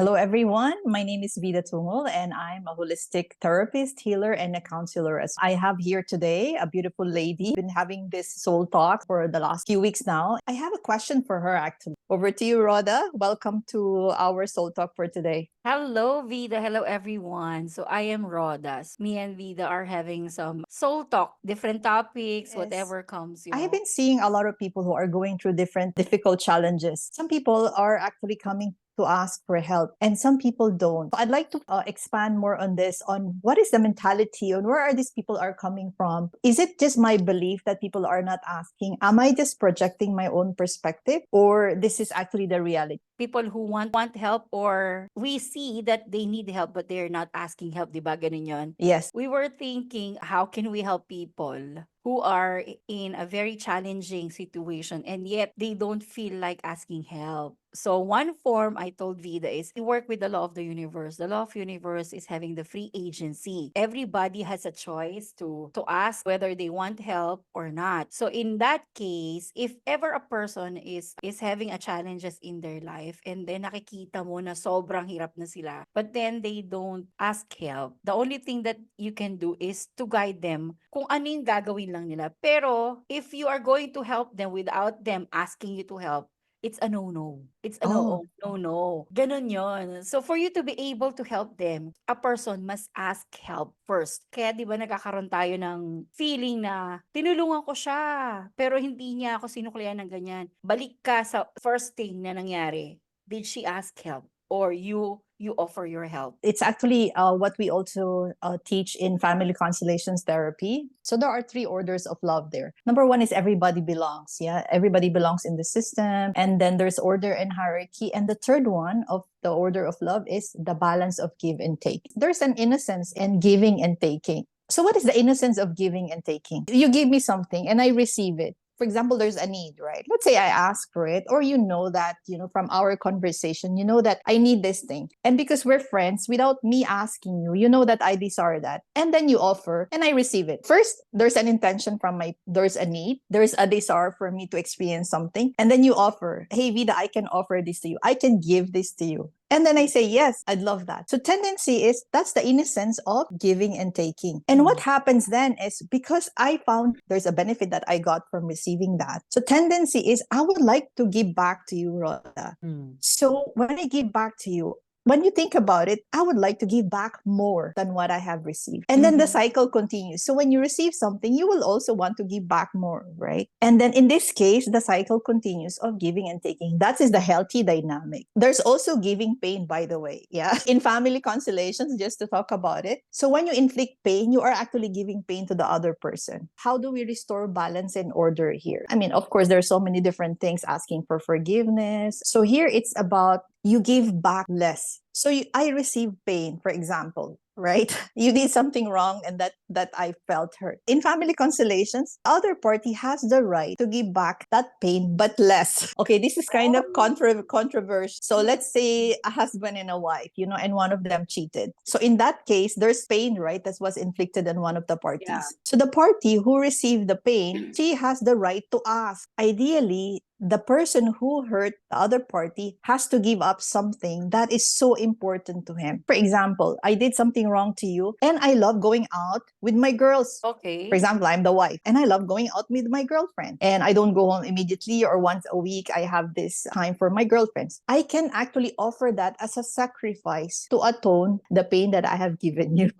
Hello, everyone. My name is Vida and I'm a holistic therapist, healer, and a counselor. I have here today a beautiful lady. Been having this soul talk for the last few weeks now. I have a question for her, actually. Over to you, Rhoda. Welcome to our soul talk for today. Hello, Vida. Hello, everyone. So I am Rodas. Me and Vida are having some soul talk, different topics, Yes. whatever comes, I have been seeing a lot of people who are going through different difficult challenges. Some people are actually coming to ask for help and some people don't. So I'd like to expand more on this, on what is the mentality and where are these people are coming from. Is it just my belief that people are not asking? Am I just projecting my own perspective, or this is actually the reality? People who want help, or we see that they need help but they're not asking help, di ba? Ganun yun. Yes. We were thinking, how can we help people who are in a very challenging situation and yet they don't feel like asking help? So one form I told Vida is to work with the law of the universe. The law of universe is having the free agency. Everybody has a choice to ask whether they want help or not. So in that case, if ever a person is having a challenges in their life and then nakikita mo na sobrang hirap na sila, but then they don't ask help, the only thing that you can do is to guide them kung ano yung gagawin lang nila. Pero if you are going to help them without them asking you to help, it's a no-no. It's a Oh. no-no. Ganon yon. So for you to be able to help them, a person must ask help first. Kaya di ba nagkakaroon tayo ng feeling na tinulungan ko siya, pero hindi niya ako sinuklian ng ganyan. Balik ka sa first thing na nangyari. Did she ask help? Or you offer your help? It's actually what we also teach in family constellations therapy. So there are three orders of love there. Number one is everybody belongs. Yeah, everybody belongs in the system. And then there's order and hierarchy. And the third one of the order of love is the balance of give and take. There's an innocence in giving and taking. So what is the innocence of giving and taking? You give me something and I receive it. For example, there's a need, right? Let's say I ask for it, or that, from our conversation, that I need this thing. And because we're friends, without me asking you, you know that I desire that. And then you offer and I receive it. First, there's an intention there's a need, there's a desire for me to experience something. And then you offer, hey, Vida, I can offer this to you. I can give this to you. And then I say, yes, I'd love that. So tendency is that's the innocence of giving and taking. And what happens then is, because I found there's a benefit that I got from receiving that. So tendency is I would like to give back to you, Rhoda. So when I give back to you, when you think about it, I would like to give back more than what I have received. And then the cycle continues. So when you receive something, you will also want to give back more, right? And then in this case, the cycle continues of giving and taking. That is the healthy dynamic. There's also giving pain, by the way. Yeah. In family constellations, just to talk about it. So when you inflict pain, you are actually giving pain to the other person. How do we restore balance and order here? I mean, of course, there's so many different things, asking for forgiveness. So here it's about you give back less. So I receive pain, for example, right? You did something wrong and that I felt hurt. In family constellations, other party has the right to give back that pain, but less. Okay, this is kind of controversial. So let's say a husband and a wife, and one of them cheated. So in that case, there's pain, right? That was inflicted on one of the parties. Yeah. So the party who received the pain, she has the right to ask. Ideally, the person who hurt the other party has to give up something that is so important to him. For example, I did something wrong to you and I love going out with my girls. Okay. For example, I'm the wife and I love going out with my girlfriend and I don't go home immediately, or once a week I have this time for my girlfriends. I can actually offer that as a sacrifice to atone the pain that I have given you.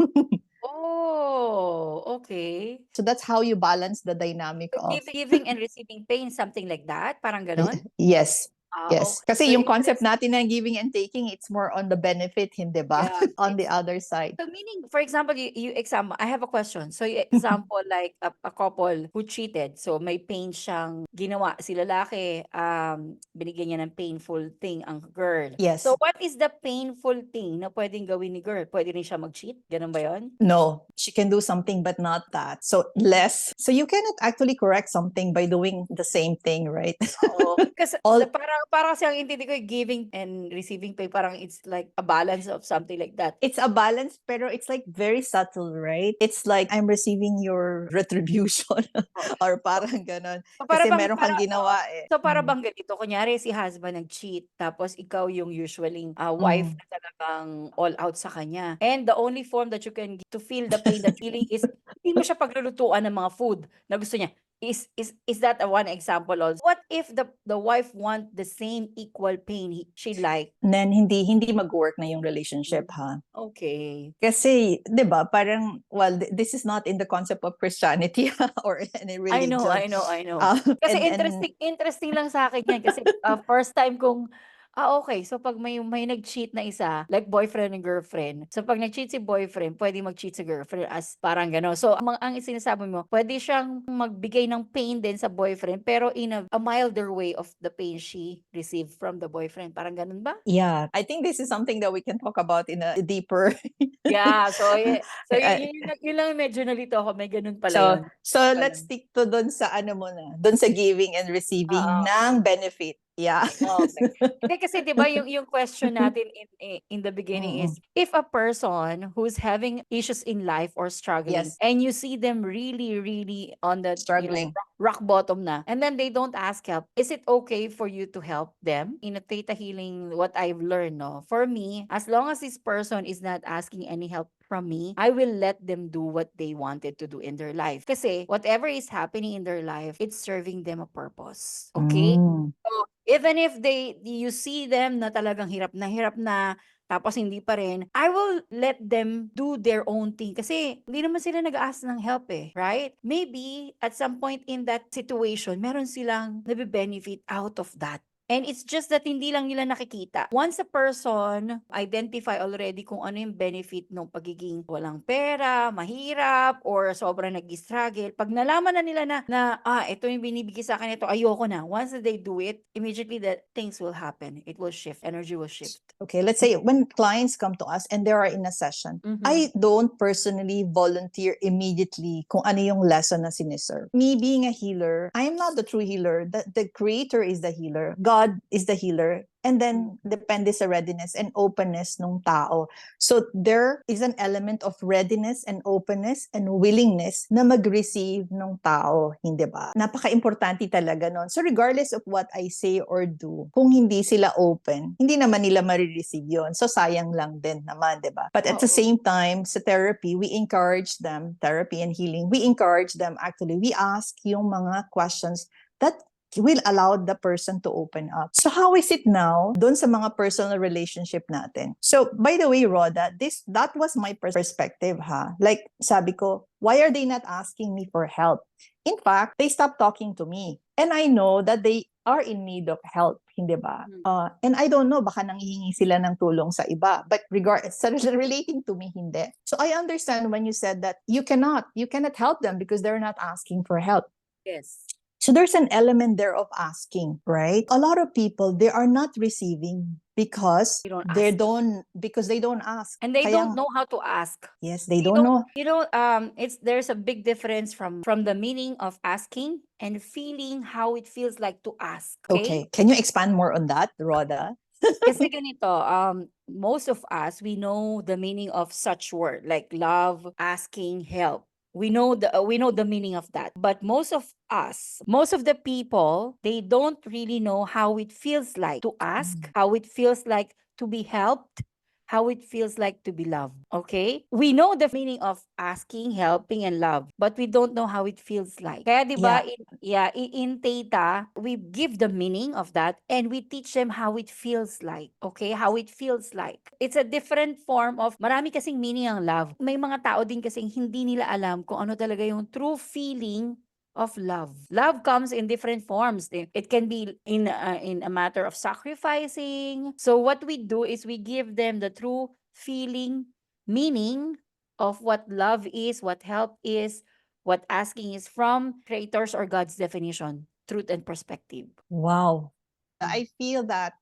Oh, okay. So that's how you balance the dynamic So of giving and receiving pain, something like that? Parang ganon? yes. Yes. Okay. Kasi So yung concept interesting. natin ng giving and taking, it's more on the benefit, hindi ba? Yeah, On the it's other side. so meaning, for example, you example, I have a question. So you example like a couple who cheated. So may pain siyang ginawa. Si lalaki, binigyan niya ng painful thing ang girl. Yes. So what is the painful thing na pwedeng gawin ni girl? Pwede rin siya mag-cheat? Ganun ba yun? No, she can do something but not that. So less. So you cannot actually correct something by doing the same thing, right? Oo. Kasi All parang parang kasi ang intindi ko, giving and receiving pain, parang it's like a balance of something like that. It's a balance, pero it's like very subtle, right? It's like I'm receiving your retribution Oo. or parang ganon. So, para Kasi bang meron kang ginawa eh. so para bang ganito, kunyari si husband nag-cheat, tapos ikaw yung usually, wife Mm. na talagang all out sa kanya. And the only form that you can to feel the pain that feeling is hindi mo siya paglulutuan ng mga food na gusto niya. Is that a one example also? What if the wife want the same equal pain she like? Then hindi mag-work na yung relationship, ha? Okay. Kasi, 'di ba, parang, well, this is not in the concept of Christianity or any I know, religion. I know, I know. Kasi And interesting lang sa akin 'yan kasi, first time kong, okay. So 'pag may nag-cheat na isa, like boyfriend and girlfriend. So 'pag nag-cheat si boyfriend, puwedeng mag-cheat si girlfriend as parang gano'n. So ang sinasabi mo, puwede siyang magbigay ng pain din sa boyfriend pero in a milder way of the pain she received from the boyfriend, parang gano'n ba? yeah, I think this is something that we can talk about in a deeper. Yeah, so so Uh, yun lang yung medyo nalito ako, may gano'n pala so yun. so Pala. let's stick to dun sa ano muna, dun sa giving and receiving Oo. ng benefit. Yeah. Okay. Hindi kasi 'di ba yung question natin in the beginning Mm-mm. is, if a person who's having issues in life or struggling, Yes, and you see them really, really on the, struggling. rock bottom na, and then they don't ask help, is it okay for you to help them? In a Theta Healing, what I've learned, no, for me, as long as this person is not asking any help from me, I will let them do what they wanted to do in their life. Kasi whatever is happening in their life, it's serving them a purpose. Okay? Mm. So, even if you see them na talagang hirap na, tapos hindi pa rin, I will let them do their own thing kasi hindi naman sila nag-ask ng help eh, right? Maybe at some point in that situation, meron silang nabe-benefit out of that. And it's just that hindi lang nila nakikita. Once a person identify already kung ano yung benefit ng pagiging walang pera, mahirap, or sobrang nag-struggle, pag nalaman na nila na ito yung binibigay sa akin, ito, ayoko na. Once that they do it, immediately that things will happen. It will shift. Energy will shift. Okay, let's say when clients come to us and they are in a session, Mhm. I don't personally volunteer immediately kung ano yung lesson na siniserve. Me being a healer, I am not the true healer. The creator is the healer. God is the healer. And then, depende sa readiness and openness ng tao. So, there is an element of readiness and openness and willingness na mag-receive ng tao, hindi ba? Napaka-importante talaga nun. So, regardless of what I say or do, kung hindi sila open, hindi naman nila marireceive yun. So, sayang lang din naman, di ba? But at the Oo. same time, sa therapy, we encourage them, therapy and healing, we encourage them actually, we ask yung mga questions that will allow the person to open up. So how is it now doon sa mga personal relationship natin? So by the way, Rhoda, that was my perspective, ha. Like sabi ko, why are they not asking me for help? In fact, they stopped talking to me. And I know that they are in need of help, hindi ba? And I don't know, baka nanghihingi sila ng tulong sa iba. But relating to me, hindi. So I understand when you said that you cannot help them because they're not asking for help. Yes. So there's an element there of asking, right? A lot of people, they are not receiving because They don't they don't ask. and they Kaya, don't know how to ask. yes, they don't know. There's a big difference from the meaning of asking and feeling how it feels like to ask. Okay? Okay, can you expand more on that, Rhoda? Kasi ganito, most of us, we know the meaning of such word like love, asking, help. We know the meaning of that. But most of us, most of the people, they don't really know how it feels like to ask, how it feels like to be helped, how it feels like to be loved. Okay? We know the meaning of asking, helping, and love, but we don't know how it feels like. Kaya 'di ba, in Theta, we give the meaning of that and we teach them how it feels like. Okay? How it feels like. It's a different form of, marami kasing meaning ang love. May mga tao din kasing hindi nila alam kung ano talaga yung true feeling of love. Love comes in different forms. It can be in a matter of sacrificing. So what we do is we give them the true feeling, meaning of what love is, what help is, what asking is from creators or God's definition, truth and perspective. Wow. I feel that,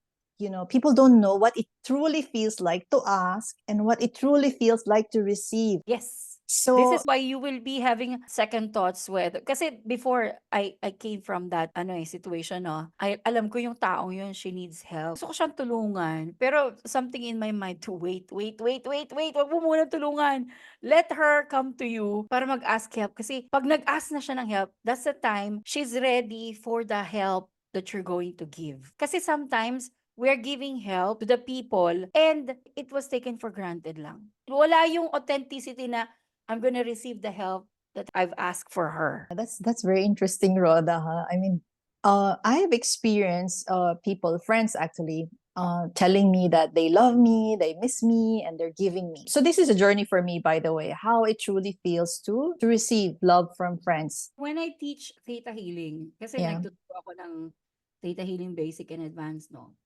people don't know what it truly feels like to ask and what it truly feels like to receive. Yes. This So is why you will be having second thoughts with kasi before I came from that situation 'no, alam ko yung taong yun she needs help. Gusto ko siyang tulungan, pero something in my mind to wait, wait, wait, wait, wait, wag mo munang tulungan. Let her come to you para mag-ask help kasi 'pag nag-ask na siya ng help, that's the time she's ready for the help that you're going to give. Kasi sometimes we're giving help to the people and it was taken for granted lang. Wala yung authenticity na I'm gonna receive the help that I've asked for her. that's very interesting, Rhoda. Huh? I mean, I have experienced people, friends actually, telling me that they love me, they miss me, and they're giving me. So this is a journey for me, by the way, how it truly feels to receive love from friends. When I teach Theta Healing, kasi Yeah. nagtuturo ako ng Theta Healing Basic and Advanced, no?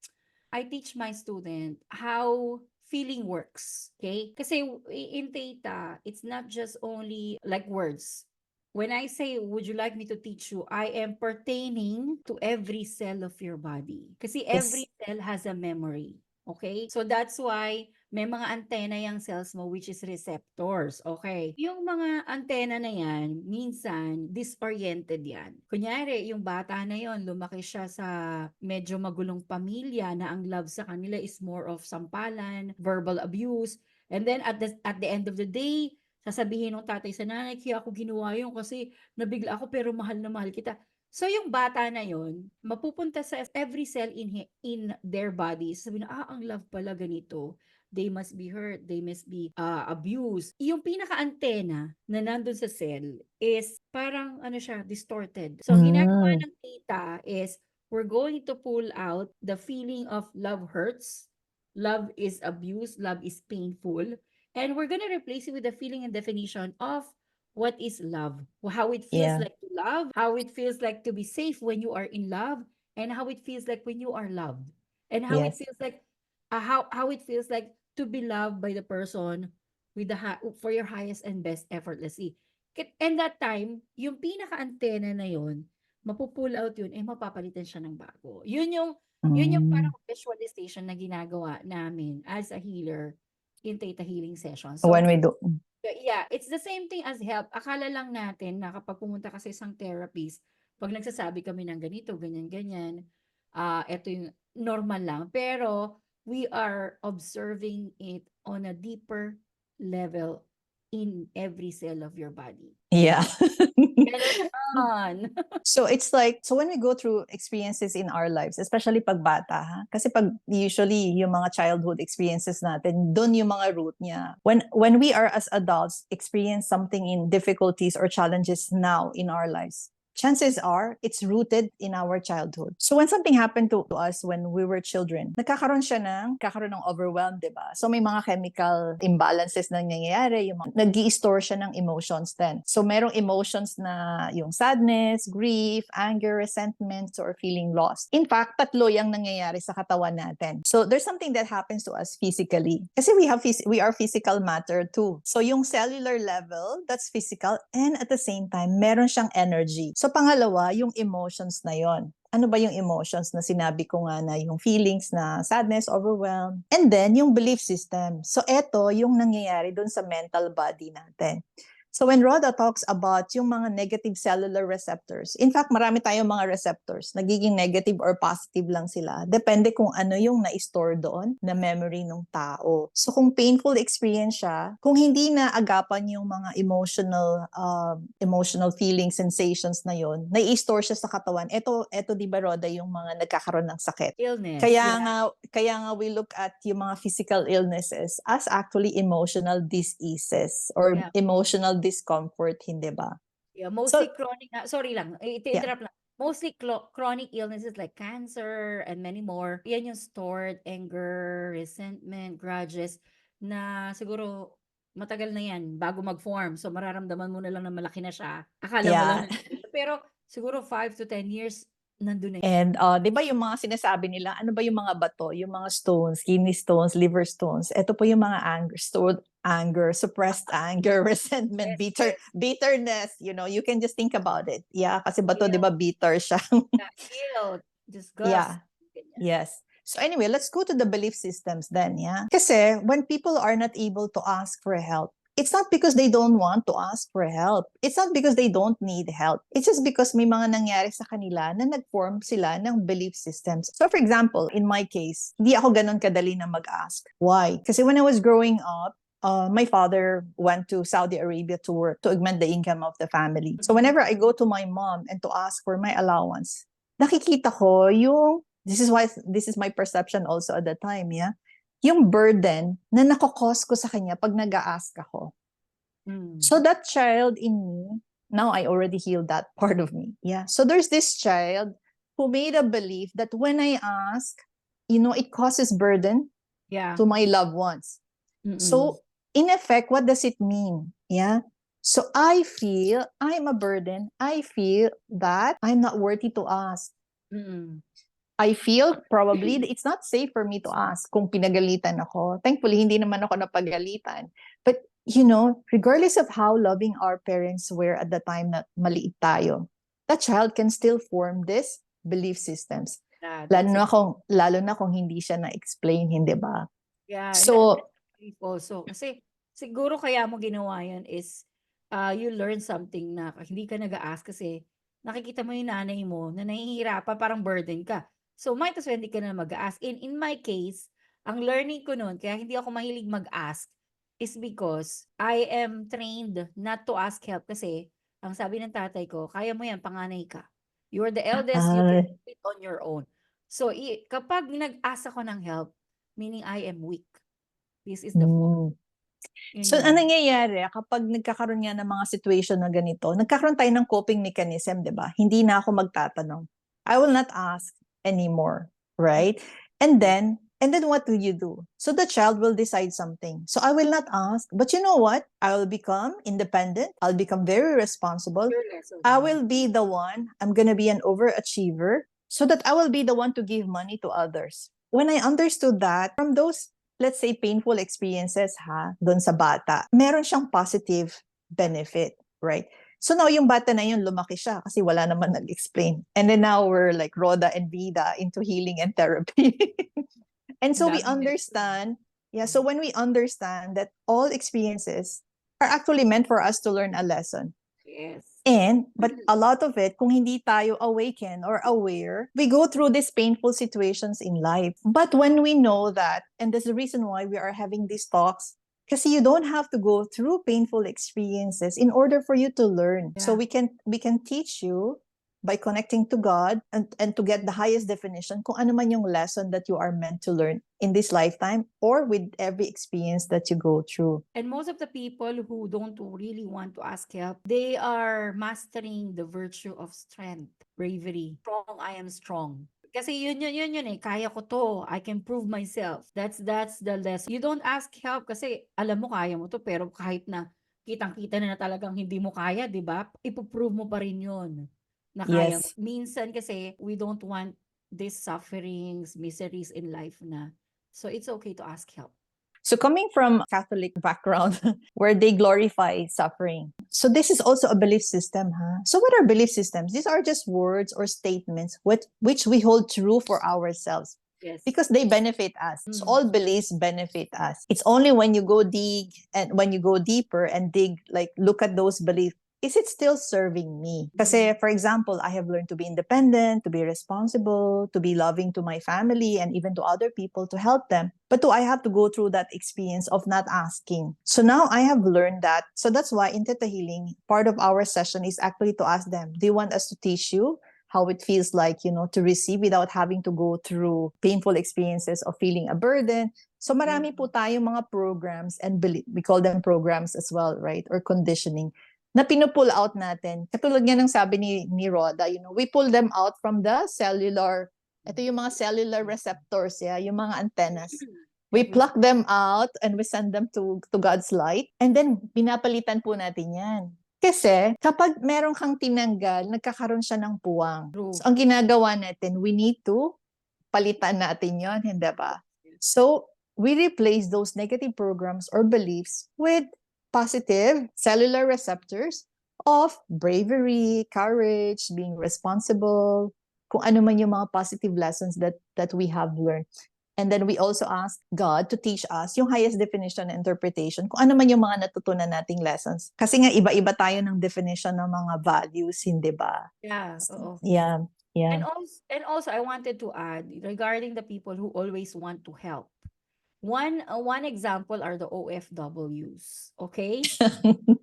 I teach my student how feeling works. Okay? Kasi in Theta, it's not just only like words. When I say, would you like me to teach you, I am pertaining to every cell of your body. Kasi Yes. every cell has a memory. Okay? So that's why may mga antenna yung cells mo which is receptors. Okay? Yung mga antenna na yan, minsan, disoriented yan. Kunyari, yung bata na yon lumaki siya sa medyo magulong pamilya na ang love sa kanila is more of sampalan, verbal abuse, and then at the end of the day, sasabihin ng tatay sa nanay, kaya ako ginawa yun kasi nabigla ako pero mahal na mahal kita. So yung bata na yon mapupunta sa every cell in their body. Sasabihin na, ang love pala ganito. They must be hurt, they must be abused. Yung pinaka-antena na nandun sa cell is parang ano siya, distorted. So ginagawa Mm, ng tita is we're going to pull out the feeling of love hurts, love is abuse, love is painful, and we're gonna replace it with the feeling and definition of what is love, how it feels yeah. like to love, how it feels like to be safe when you are in love, and how it feels like when you are loved, and how it Yes. feels like how it feels like to be loved by the person with for your highest and best effortlessly. And that time, yung pinaka-antena na yun, mapupull out yun, eh mapapalitan siya ng bago. Yun yung Mm. parang visualization na ginagawa namin as a healer in Theta Healing session. When So, we do. yeah, it's the same thing as help. Akala lang natin na kapag pumunta ka sa isang therapist, pag nagsasabi kami ng ganito, ganyan, ganyan, eto yung normal lang. Pero we are observing it on a deeper level in every cell of your body. Yeah. Ganon. So it's like, so when we go through experiences in our lives, especially pag bata, ha? Kasi pag usually yung mga childhood experiences natin, dun yung mga root niya. When we are as adults experience something in difficulties or challenges now in our lives, chances are it's rooted in our childhood. So when something happened to us when we were children, kakaroon ng overwhelm, di ba? So may mga chemical imbalances na nangyayari, nag-i-store siya ng emotions din. So merong emotions na yung sadness, grief, anger, resentment, or feeling lost. In fact, tatlo yung nangyayari sa katawan natin. So there's something that happens to us physically. Kasi we are physical matter too. So yung cellular level, that's physical, and at the same time, meron siyang energy. So pangalawa, yung emotions na yon. Ano ba yung emotions na sinabi ko nga na yung feelings na sadness, overwhelm, and then yung belief system. So eto yung nangyayari dun sa mental body natin. So when Rhoda talks about yung mga negative cellular receptors, in fact, marami tayong mga receptors. Nagiging negative or positive lang sila. Depende kung ano yung na-store doon na memory ng tao. So kung painful experience siya, kung hindi na agapan yung mga emotional feelings, sensations na yon, na-store siya sa katawan. Ito di ba, Rhoda, yung mga nagkakaroon ng sakit. Illness. Kaya Yeah. nga we look at yung mga physical illnesses as actually emotional diseases or Yeah. emotional discomfort, hindi ba? Yeah, So, mostly chronic sorry lang, yeah, iti-interrupt lang. Mostly chronic illnesses like cancer and many more. Yan yung stored anger, resentment, grudges na siguro matagal na yan bago mag-form. So mararamdaman mo na lang na malaki na siya. Akala mo yeah. lang na pero siguro 5 to 10 years nandun na yan. And 'di ba yung mga sinasabi nila, ano ba yung mga bato, yung mga stones, kidney stones, liver stones. Ito po yung mga anger, stored anger, suppressed anger, resentment, Yes, yes. bitterness, you can just think about it. Yeah, kasi bato 'di Guilt, ba bitter siya. guilt, disgust, Yeah. ganyan. Yes. So anyway, let's go to the belief systems then, yeah? Kasi when people are not able to ask for help, it's not because they don't want to ask for help. It's not because they don't need help. It's just because may mga nangyari sa kanila na nag-form sila ng belief systems. So for example, in my case, hindi ako ganun kadali na mag-ask. Why? Kasi when I was growing up, my father went to Saudi Arabia to work to augment the income of the family. So whenever I go to my mom and to ask for my allowance, nakikita ko yung, this is my perception also at the time, yeah? Yung burden na nakokos ko sa kanya pag nag-a-ask ako. So that child in me, now I already healed that part of me. Yeah. So there's this child who made a belief that when I ask, it causes burden to my loved ones. So in effect, what does it mean? Yeah. So I feel I'm a burden. I feel that I'm not worthy to ask. I feel probably that it's not safe for me to ask kung pinagalitan ako. Thankfully, hindi naman ako napagalitan. But, regardless of how loving our parents were at the time na maliit tayo, that child can still form this belief systems. Yeah, Lalo na kung hindi siya na-explain, hindi ba? Yeah, So, that's also. Kasi siguro kaya mo ginawa yun is you learn something na hindi ka nag-a-ask kasi nakikita mo yung nanay mo na nahihirapan, parang burden ka. So, might as well hindi ka na mag-a-ask. In my case, ang learning ko noon, kaya hindi ako mahilig mag-ask, is because I am trained not to ask help kasi ang sabi ng tatay ko, kaya mo yan, panganay ka. You're the eldest, you can do it on your own. So, kapag nag-ask ako ng help, meaning I am weak. This is the fault. So, anong nangyayari kapag nagkakaroon nga ng mga situation na ganito, nagkakaroon tayo ng coping mechanism, di ba? Hindi na ako magtatanong. I will not ask anymore, right? And then what will you do? So the child will decide something. So I will not ask, but you know what? I will become independent. I'll become very responsible. I will be the one. I'm going to be an overachiever so that I will be the one to give money to others. When I understood that, from those, let's say, painful experiences doon sa bata, meron siyang positive benefit, right? So now yung bata na yun, lumaki siya kasi wala naman nag-explain. And then now we're like Rhoda and Vida into healing and therapy. And so we understand, so when we understand that all experiences are actually meant for us to learn a lesson. Yes. But a lot of it, kung hindi tayo awaken or aware, we go through these painful situations in life. But when we know that, and that's the reason why we are having these talks, kasi you don't have to go through painful experiences in order for you to learn. So we can teach you by connecting to God and to get the highest definition kung ano man yung lesson that you are meant to learn in this lifetime or with every experience that you go through. And most of the people who don't really want to ask help, they are mastering the virtue of strength, bravery. Strong, I am strong. Kasi yun eh. Kaya ko to. I can prove myself. That's the lesson. You don't ask help kasi alam mo kaya mo to, pero kahit na kitang-kita na talagang hindi mo kaya, di ba? Ipoprove mo pa rin yun na kaya. Yes. Minsan kasi we don't want these sufferings, miseries in life na. So it's okay to ask help. So coming from Catholic background where they glorify suffering. So this is also a belief system, So what are belief systems? These are just words or statements which we hold true for ourselves. Yes. Because they benefit us. So all beliefs benefit us. It's only when you go deeper and look at those beliefs, is it still serving me? Kasi, for example, I have learned to be independent, to be responsible, to be loving to my family and even to other people to help them. But do I have to go through that experience of not asking? So now I have learned that. So that's why in Theta Healing, part of our session is actually to ask them, do you want us to teach you how it feels like, to receive without having to go through painful experiences of feeling a burden? So marami po tayong mga programs and we call them programs as well, right? Or conditioning na pinupull out natin. Katulad nga ng sabi ni Rhoda, we pull them out from the cellular, ito yung mga cellular receptors, yung mga antennas. We pluck them out and we send them to God's light. And then, pinapalitan po natin yan. Kasi, kapag meron kang tinanggal, nagkakaroon siya ng puwang. So, ang ginagawa natin, we need to palitan natin yon, hindi ba? So, we replace those negative programs or beliefs with positive cellular receptors of bravery, courage, being responsible, kung ano man yung mga positive lessons that we have learned. And then we also ask God to teach us yung highest definition and interpretation, kung ano man yung mga natutunan nating lessons. Kasi nga iba-iba tayo ng definition ng mga values, hindi ba? Yeah, oo. Yeah, And yeah. also I wanted to add regarding the people who always want to help. One example are the OFWs, okay?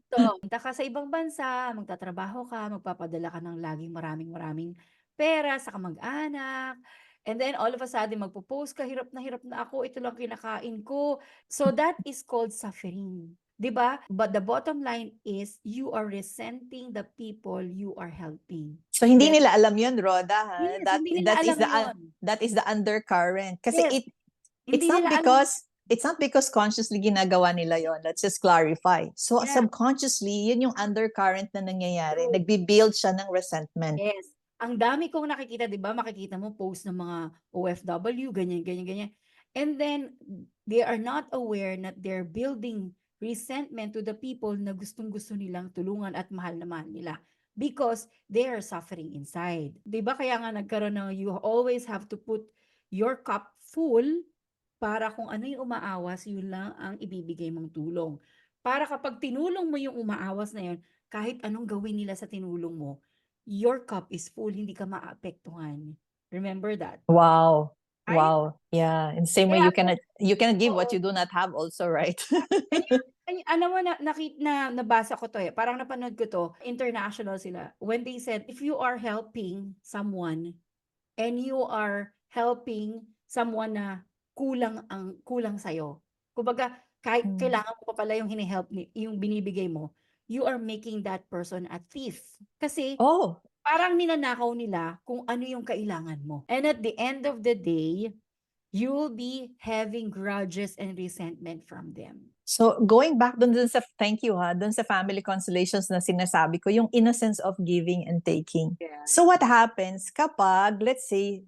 So, punta ka sa ibang bansa, magtatrabaho ka, magpapadala ka ng laging maraming-maraming pera sa kamag-anak, and then all of a sudden magpo-post ka, "Hirap na ako, ito lang kinakain ko." So that is called suffering, 'di ba? But the bottom line is you are resenting the people you are helping. So hindi Get nila alam yun, Roda, ha? Yes, That hindi nila that is alam the 'yun. that is the undercurrent. Kasi Yes, it's hindi not nila alam. because consciously ginagawa nila yon. Let's just clarify. So Yeah, subconsciously, yun yung undercurrent na nangyayari. true. Nagbi-build siya ng resentment. Yes. Ang dami kong nakikita, 'di ba, makikita mo post ng mga OFW, ganyan, ganyan, ganyan. And then they are not aware that they're building resentment to the people na gustong-gusto nilang tulungan at mahal na mahal nila because they are suffering inside. 'Di ba kaya nga nagkaroon ng you always have to put your cup full para kung ano yung umaawas, yun lang ang ibibigay mong tulong. Para kapag tinulong mo yung umaawas na yun, kahit anong gawin nila sa tinulong mo, your cup is full, hindi ka maapektuhan. Remember that, Wow. right? Wow. Yeah. In the same way Kaya you cannot give what oo. you do not have also, right? Alam mo nabasa ko 'to, eh, parang napanood ko 'to, international sila. When they said, if you are helping someone and you are helping someone na kulang sa'yo. Kumbaga, kahit Mm. kailangan mo pa pala yung yung binibigay mo, you are making that person a thief. Kasi Oh, parang ninanakaw nila kung ano yung kailangan mo. And at the end of the day, you'll be having grudges and resentment from them. so going back dun sa thank you ha, dun sa family constellations na sinasabi ko, yung innocence of giving and taking. Yeah. So what happens kapag, let's say,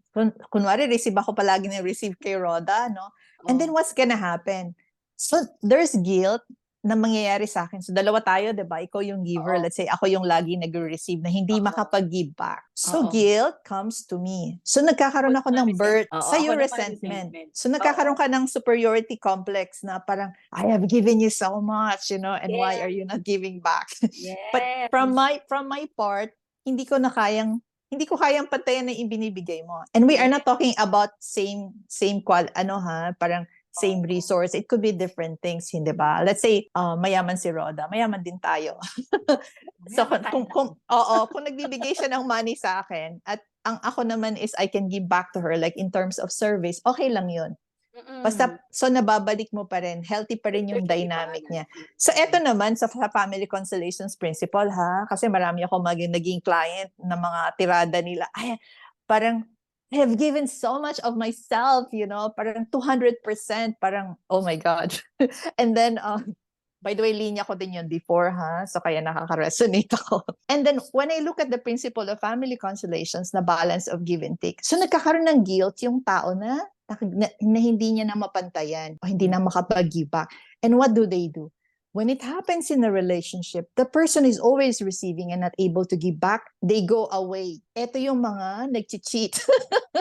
kunwari receive ako palagi ng receive kay Roda, no? And then Oh, what's gonna happen? So there's guilt na mangyayari sa akin. So dalawa tayo, 'di ba? Ikaw yung giver, oo, let's say ako yung lagi nagre-receive na hindi oo, makapag-give back. So oo. guilt comes to me. So Ako nagkakaroon ako naman ng oo, sa ako yung naman resentment. resentment. So Oo, nagkakaroon ka ng superiority complex na parang I have given you so much, and why are yes, you not giving back? But yes, from my part, hindi ko kayang pantayan na ibinibigay mo. And we are yes, not talking about same parang same oo. resource. It could be different things, hindi ba? Let's say mayaman si Roda, mayaman din tayo. So Mayaman tayong lahat. kung nagbibigay siya ng money sa akin at ang ako naman is I can give back to her like in terms of service, okay lang 'yun. Mm. Basta so nababalik mo pa rin, healthy pa rin yung There should be dynamic niya. balance. So eto Yes. naman sa family constellations principle ha, kasi marami ako naging client na mga tirada nila. Ay, parang I have given so much of myself, parang 200%, parang oh my God. And then by the way, linya ko din yun before, ha? So, kaya nakaka-resonate ako. And then, when I look at the principle of family constellations na balance of give and take, so nagkakaroon ng guilt yung tao na hindi niya na mapantayan o hindi Yeah. na makapag-give back. And what do? When it happens in a relationship, the person is always receiving and not able to give back, they go away. Ito yung mga nag-cheat.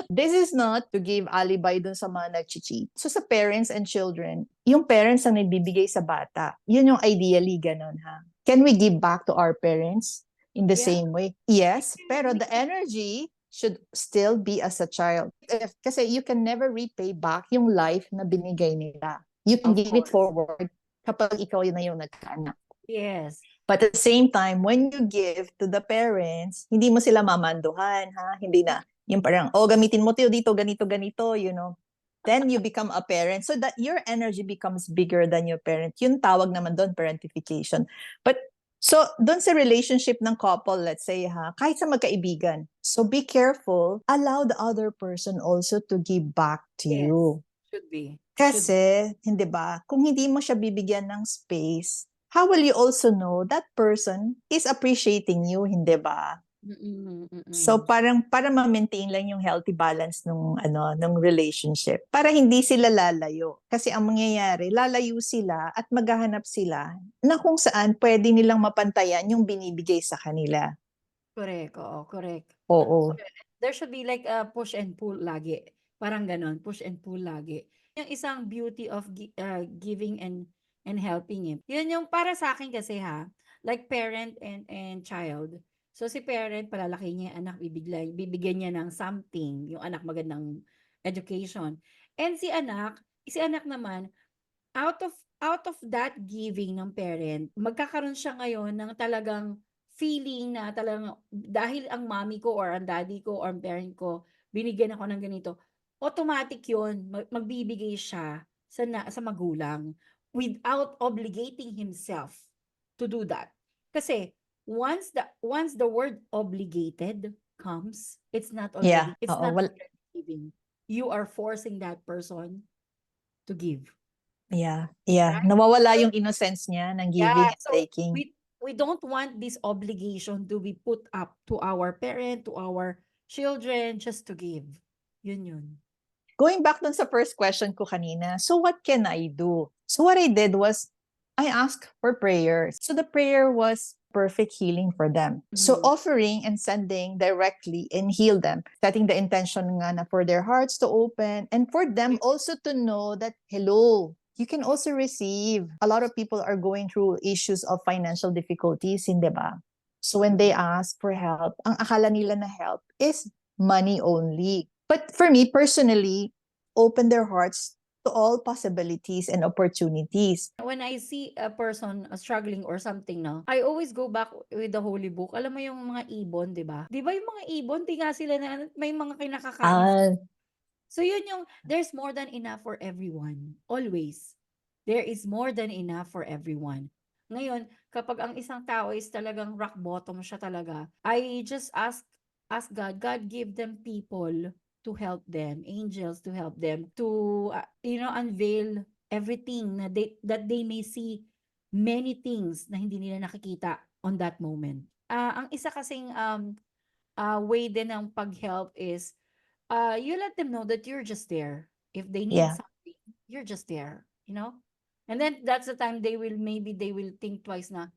This is not to give alibi dun sa mga nag-cheat. So sa parents and children, yung parents ang nagbibigay sa bata. Yun yung ideally ganun, ha? Can we give back to our parents in the Yeah, same way? we Yes, can pero we the can energy should still be as a child. Kasi you can never repay back yung life na binigay nila. You can of give it course. forward kapag ikaw yun na yung nagkaanak. Yes. But at the same time, when you give to the parents, hindi mo sila mamanduhan, ha? Hindi na. Yung parang, gamitin mo to dito, ganito, ganito, Then you become a parent. So that your energy becomes bigger than your parent. Yung tawag naman doon, parentification. But, so, doon sa relationship ng couple, let's say, ha, kahit sa magkaibigan, so be careful, allow the other person also to give back to Yes. you. Should be. Should Kasi, hindi ba, kung hindi mo siya bibigyan ng space, how will you also know that person is appreciating you, hindi ba? So mm. parang para ma-maintain lang yung healthy balance ng relationship. Para hindi sila lalayo. Kasi ang mangyayari, lalayo sila at maghahanap sila na kung saan pwede nilang mapantayan yung binibigay sa kanila. Correct, oo, correct. Oo. There should be like a push and pull lagi. Parang gano'n, push and pull lagi. Yung isang beauty of giving and helping, eh. Yun yung para sa akin kasi ha, like parent and child. So si parent palalaki niya yung anak, bibigyan niya ng something, yung anak magandang education. And si anak naman out of that giving ng parent, magkakaroon siya ngayon ng talagang feeling na talagang dahil ang mommy ko or ang daddy ko or ang parent ko binigyan ako ng ganito, automatic 'yun, magbibigay siya sa magulang without obligating himself to do that. Kasi once the word obligated comes, Yeah. it's Oo. not Well, already giving. You are forcing that person to give. yeah. Yeah. Right? Nawawala yung innocence niya ng Yeah, giving and so taking. we don't want this obligation to be put up to our parent, to our children, just to give. Yun. Going back dun sa first question ko kanina, so what can I do? So what I did was I asked for prayer. So the prayer was perfect healing for them. So Mhm. offering and sending directly and heal them, setting the intention nga na for their hearts to open and for them also to know that, hello, you can also receive. A lot of people are going through issues of financial difficulties, hindi ba? So when they Mhm. ask for help, ang akala nila na help is money only. But for me personally, open their hearts to all possibilities and opportunities. When I see a person struggling or something, no, I always go back with the holy book. Alam mo yung mga ibon, 'di ba? 'Di ba yung mga ibon, di nga sila na may mga kinakakain. Ah, So yun yung there's more than enough for everyone. Always. There is more than enough for everyone. Ngayon, kapag ang isang tao is talagang rock bottom siya talaga, I just ask God, God give them people to help them, angels to help them to unveil everything na that they may see many things na hindi nila nakikita on that moment. Ang isa kasing way din ng pag-help is you let them know that you're just there. If they need yeah. something, you're just there. And then that's the time maybe they will think twice na,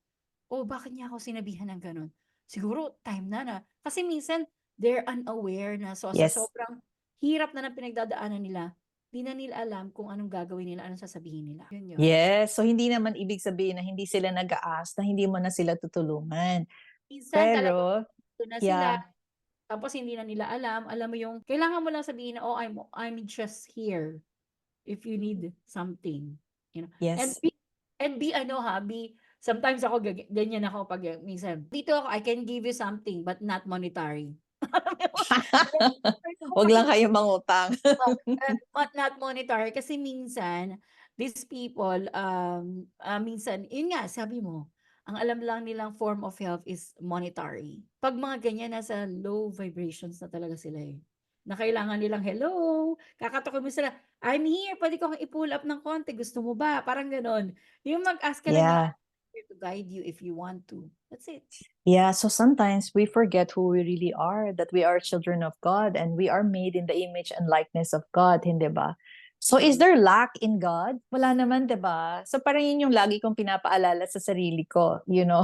oh, bakit niya ako sinabihan ng ganun? Siguro time na. Kasi minsan, they're unaware na sa Yes. sobrang hirap na ng pinagdadaanan nila, di na nila alam kung anong gagawin nila, anong sasabihin nila. Yun. Yes. So hindi naman ibig sabihin na hindi sila nag-aas, na hindi mo na sila tutulungan. Minsan talagang Pero, ito na sila, yeah, tapos hindi na nila alam mo yung, kailangan mo lang sabihin na, oh, I'm just here if you need something, you know. And yes. be sometimes ako ganyan ako pag minsan. Dito ako, I can give you something but not monetary. Alam mo yun? Wag lang kayo mangutang. But not monetary kasi minsan these people minsan yun nga sabi mo, ang alam lang nilang form of help is monetary. Pag mga ganyan nasa low vibrations na talaga sila eh. Na kailangan nilang hello, kakatukin mo sila, I'm here, pwede ko kang i-pull up ng konti, gusto mo ba? Parang gano'n. Yung mag-ask ka lang ng Yeah. here to guide you if you want to. That's it. Yeah, so sometimes we forget who we really are, that we are children of God and we are made in the image and likeness of God, hindi ba? So is Mm. there lack in God? Wala naman, 'di ba? So parang yun yung lagi kong pinapaalala sa sarili ko, you know?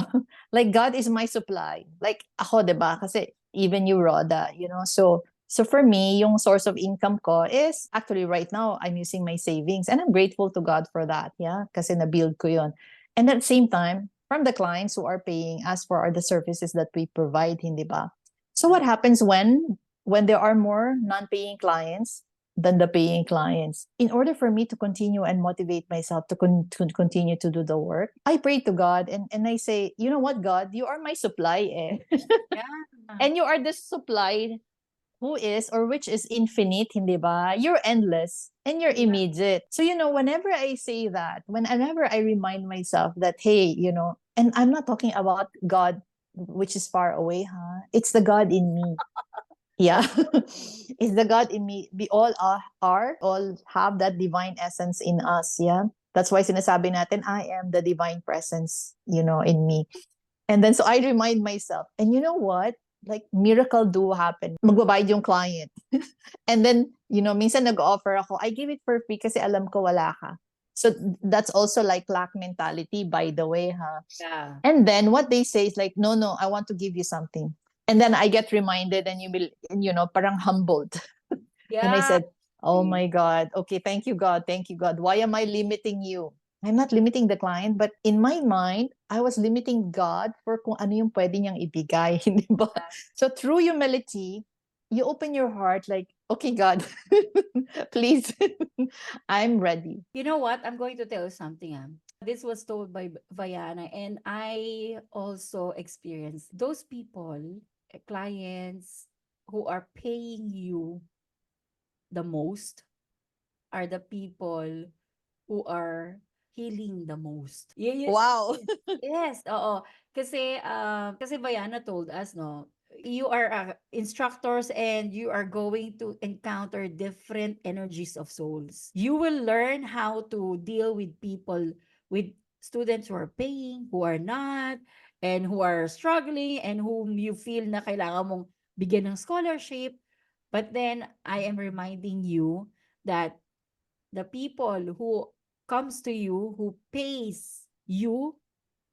Like God is my supply. Like ako, 'di ba? Kasi even you, Rhoda, you know? So for me, yung source of income ko is actually right now I'm using my savings and I'm grateful to God for that, yeah? Kasi na-build ko yun. And at the same time, from the clients who are paying us for the services that we provide, hindi ba? So what Yeah. happens when there are more non-paying clients than the paying clients? In order for me to continue and motivate myself to continue to do the work, I pray to God and I say, you know what, God, you are my supply, eh. Yeah. And you are the supply who is or which is infinite, hindi ba? You're endless and you're Yeah. immediate. So, whenever I say that, whenever I remind myself that, hey, and I'm not talking about God, which is far away, huh? It's the God in me. Yeah. It's the God in me. We all all have that divine essence in us. Yeah. That's why sinasabi natin, I am the divine presence, in me. And then so I remind myself, and you know what? Like miracle do happen. Magbabayad yung client. And then, minsan nag-offer ako, I give it for free kasi alam ko wala ka. So that's also like lack mentality, by the way, huh? Yeah. And then what they say is like, no, no, I want to give you something. And then I get reminded and parang humbled. And I Yeah. said, Oh my God. Okay, thank you, God. Thank you, God. Why am I limiting you? I'm not limiting the client, but in my mind, I was limiting God for kung ano yung pwede niyang ibigay, di ba? So through humility, you open your heart like, okay, God, please, I'm ready. You know what? I'm going to tell you something. This was told by Viana, and I also experienced those people, clients who are paying you the most are the people who are healing the most. Wow. Yes, oo. Kasi Bayana told us, no, you are instructors and you are going to encounter different energies of souls. You will learn how to deal with people, with students who are paying, who are not, and who are struggling, and whom you feel na kailangan mong bigyan ng scholarship. But then, I am reminding you that the people who comes to you, who pays you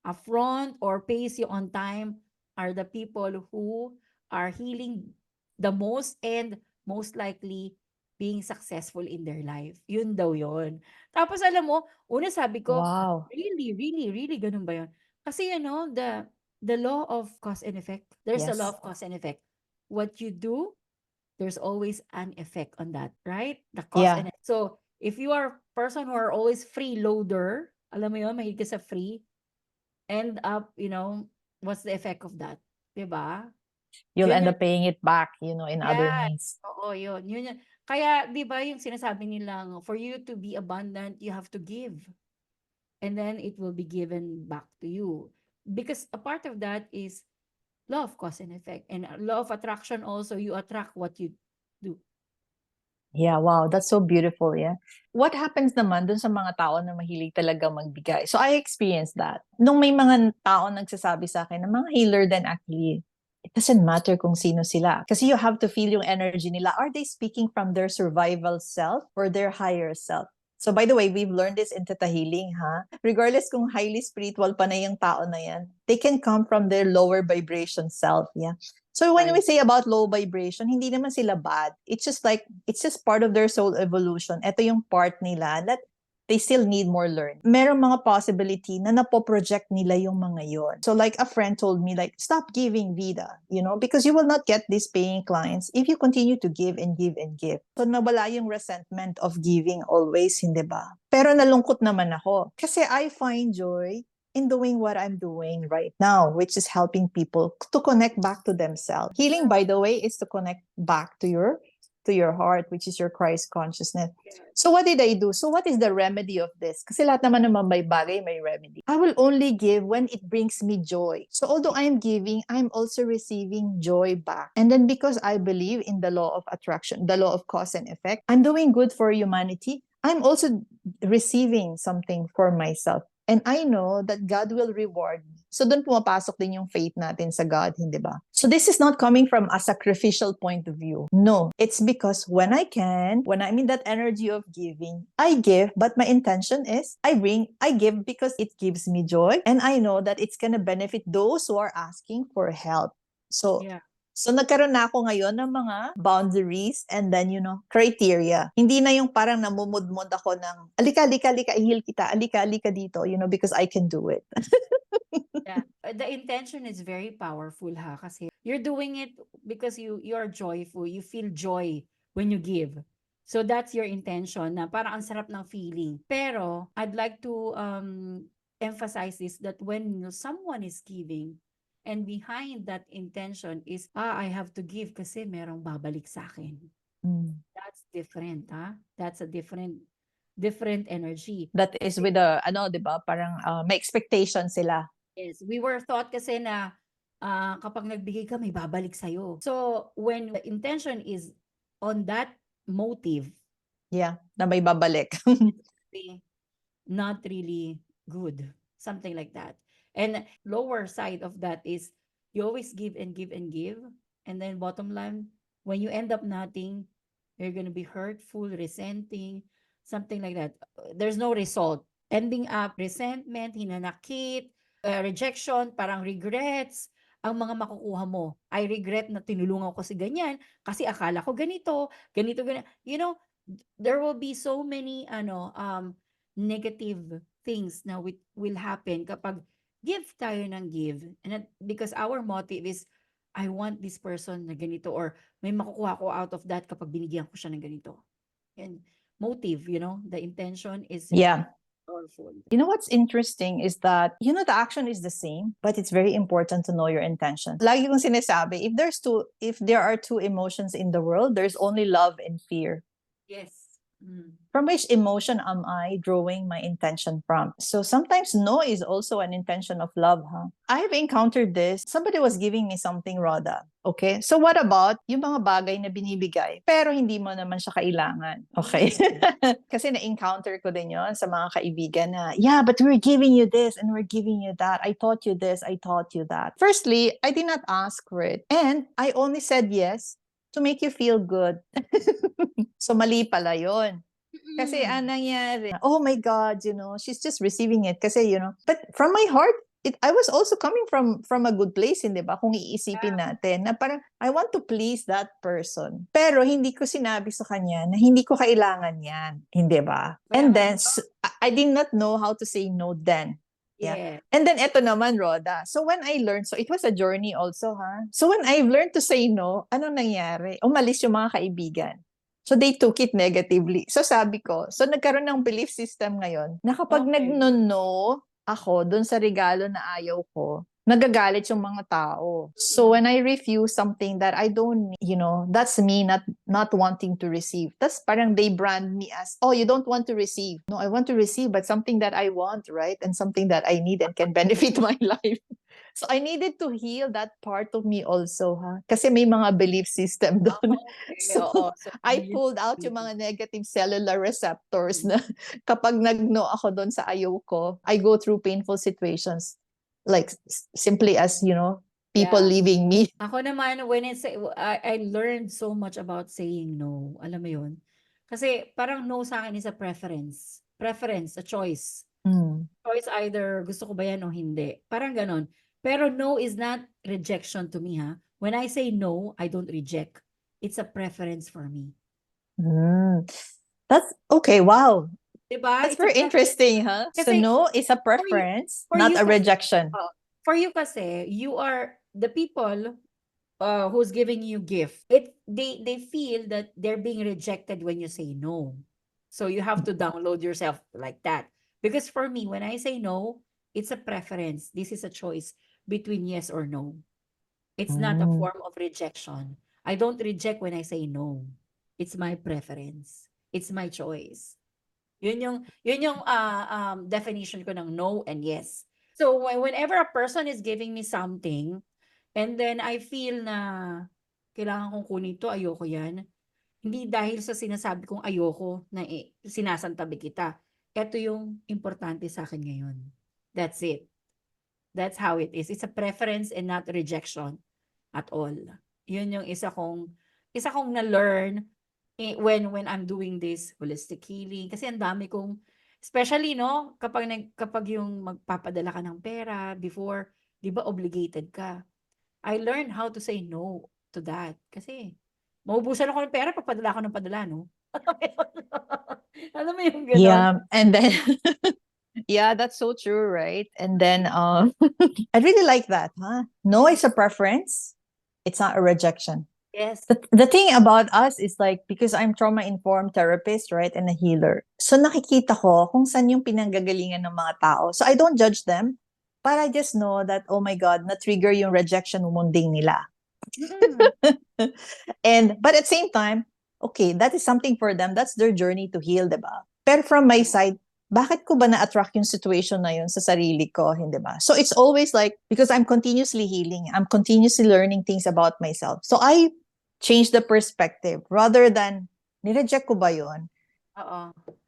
upfront or pays you on time, are the people who are healing the most and most likely being successful in their life. Yun daw yun. Tapos alam mo, una sabi ko, Wow. really, really, really, ganun ba yun? Kasi the law of cause and effect. There's a law Yes. of cause and effect. What you do, there's always an effect on that, right? The cause Yeah. and effect. So, if you are a person who are always freeloader, alam mo yun, mahilig ka sa free, end up, what's the effect of that? 'Di ba? You'll Yun end yun, up paying it back, in other yeah. means. Oo, yun. Yun yun. Kaya 'di ba yung sinasabi nilang for you to be abundant, you have to give. And then it will be given back to you. Because a part of that is law of cause and effect. And law of attraction also, you attract what you do. Yeah, wow, that's so beautiful, yeah. What happens naman dun sa mga tao na mahilig talaga magbigay? So I experienced that. Nung may mga tao nagsasabi sa akin na mga healer din actually, it doesn't matter kung sino sila. Kasi you have to feel yung energy nila. Are they speaking from their survival self or their higher self? So by the way, we've learned this in Thetahealing, ha? Regardless kung highly spiritual pa na yung tao na yan, they can come from their lower vibration self, yeah? So when we Right. say about low vibration, hindi naman sila bad. It's just part of their soul evolution. Ito yung part nila that they still need more learn. Merong mga possibility na napoproject nila yung mga yon. So like a friend told me like, stop giving Vida, because you will not get these paying clients if you continue to give and give and give. So nawala yung resentment of giving always, hindi ba? Pero nalungkot naman ako. Kasi I find joy in doing what I'm doing right now, which is helping people to connect back to themselves. Healing, by the way, is to connect back to your heart, which is your Christ consciousness. So what did I do? So what is the remedy of this? Kasi lahat naman naman may bagay, may remedy. I will only give when it brings me joy. So although I'm giving, I'm also receiving joy back. And then because I believe in the law of attraction, the law of cause and effect, I'm doing good for humanity. I'm also receiving something for myself. And I know that God will reward me. So doon pumapasok din yung faith natin sa God, hindi ba? So this is not coming from a sacrificial point of view. No, it's because when I'm in that energy of giving, I give, but my intention is I give because it gives me joy. And I know that it's gonna benefit those who are asking for help. So Yeah. So nagkaroon na ako ngayon ng mga boundaries and then, criteria. Hindi na yung parang namumudmod ako ng, alika, alika, alika, i-heal kita, alika, alika dito, because I can do it. Yeah. The intention is very powerful, ha, kasi you're doing it because you're joyful. You feel joy when you give. So that's your intention na parang ang sarap ng feeling. Pero I'd like to emphasize this, that when someone is giving and behind that intention is, I have to give kasi merong babalik sa akin. Mm. That's different, ha? That's a different energy. That is with di ba, parang may expectation sila. Yes, we were taught kasi na kapag nagbigay ka may babalik sa'yo. So, when the intention is on that motive, Yeah, na may babalik. eh, not really good, something like that. And lower side of that is you always give and give and give, and then bottom line, when you end up nothing, you're gonna be hurtful, resenting, something like that. There's no result. Ending up resentment, hinanakit, rejection, parang regrets, ang mga makukuha mo. I regret na tinulungan ko si ganyan kasi akala ko ganito, ganito, ganyan. there will be so many negative things na will happen kapag give tayo ng give. And because our motive is, I want this person na ganito, or may makukuha ko out of that kapag binigyan ko siya ng ganito. And motive, the intention is really Yeah. powerful. You know what's interesting is that, the action is the same, but it's very important to know your intention. Lagi kong sinasabi, if there are two emotions in the world, there's only love and fear. Yes. From which emotion am I drawing my intention from? So sometimes no is also an intention of love, huh? I have encountered this. Somebody was giving me something, Rhoda. Okay? So what about yung mga bagay na binibigay, pero hindi mo naman siya kailangan? Okay? Kasi na-encounter ko din yon sa mga kaibigan na, yeah, but we're giving you this and we're giving you that. I taught you this, I taught you that. Firstly, I did not ask for it. And I only said yes to make you feel good. So mali pala yun. Kasi anong nangyari, oh my God, she's just receiving it. Kasi, but from my heart, I was also coming from a good place, hindi ba? Kung iisipin natin, na parang, I want to please that person. Pero hindi ko sinabi sa kanya na hindi ko kailangan yan. Hindi ba? And then, I did not know how to say no then. Yeah. And then, eto naman, Rhoda. So, when I learned, so it was a journey also, ha? So, when I learned to say no, anong nangyari? Umalis yung mga kaibigan. So, they took it negatively. So, sabi ko, so nagkaroon ng belief system ngayon na kapag nag-no ako dun sa regalo na ayaw ko, nagagalit yung mga tao. So, when I refuse something that I don't need, that's me not wanting to receive. That's parang they brand me as, oh, you don't want to receive. No, I want to receive, but something that I want, right? And something that I need and can benefit my life. So, I needed to heal that part of me also, ha? Kasi may mga belief system doon. So, I pulled out yung mga negative cellular receptors na kapag nag-no ako doon sa ayaw ko, I go through painful situations. Like, simply as, people leaving me. Ako naman, I learned so much about saying no. Alam mo yun? Kasi parang no sa akin is a preference. Preference, a choice. Choice either gusto ko ba yan o hindi. Parang ganon. Pero no is not rejection to me, ha? When I say no, I don't reject. It's a preference for me. That's okay. Wow. Diba? That's very interesting, huh? So no is a preference, not a rejection. For you kasi, you are the people who's giving you gift. They feel that they're being rejected when you say no. So you have to download yourself like that. Because for me, when I say no, it's a preference. This is a choice between yes or no. It's not a form of rejection. I don't reject when I say no. It's my preference. It's my choice. Yun yung definition ko ng no and yes. So whenever a person is giving me something and then I feel na kailangan kong kunin to, ayoko yan. Hindi dahil sa sinasabi kong ayoko na sinasantabi kita. Ito yung importante sa akin ngayon. That's it. That's how it is. It's a preference and not rejection at all. Yun yung isa kong na-learn when I'm doing this holistic healing. Kasi ang dami kong, especially, no, kapag yung magpapadala ka ng pera before, di ba, obligated ka. I learned how to say no to that. Kasi, maubusan ako ng pera pag padala ko ng padala, no? Alam mo yung gano'n? Yeah, and then yeah, that's so true, right? And then I really like that, huh? No is a preference. It's not a rejection. Yes. The thing about us is like, because I'm trauma-informed therapist, right, and a healer. So nakikita ko kung saan yung pinanggagalingan ng mga tao. So I don't judge them, but I just know that, oh my God, na-trigger yung rejection munding nila. But at the same time, okay, that is something for them. That's their journey to heal, diba? Pero from my side, bakit ko ba na-attract yung situation na yun sa sarili ko, hindi ba? So it's always like, because I'm continuously healing, I'm continuously learning things about myself. So I change the perspective rather than, nireject ko ba yun?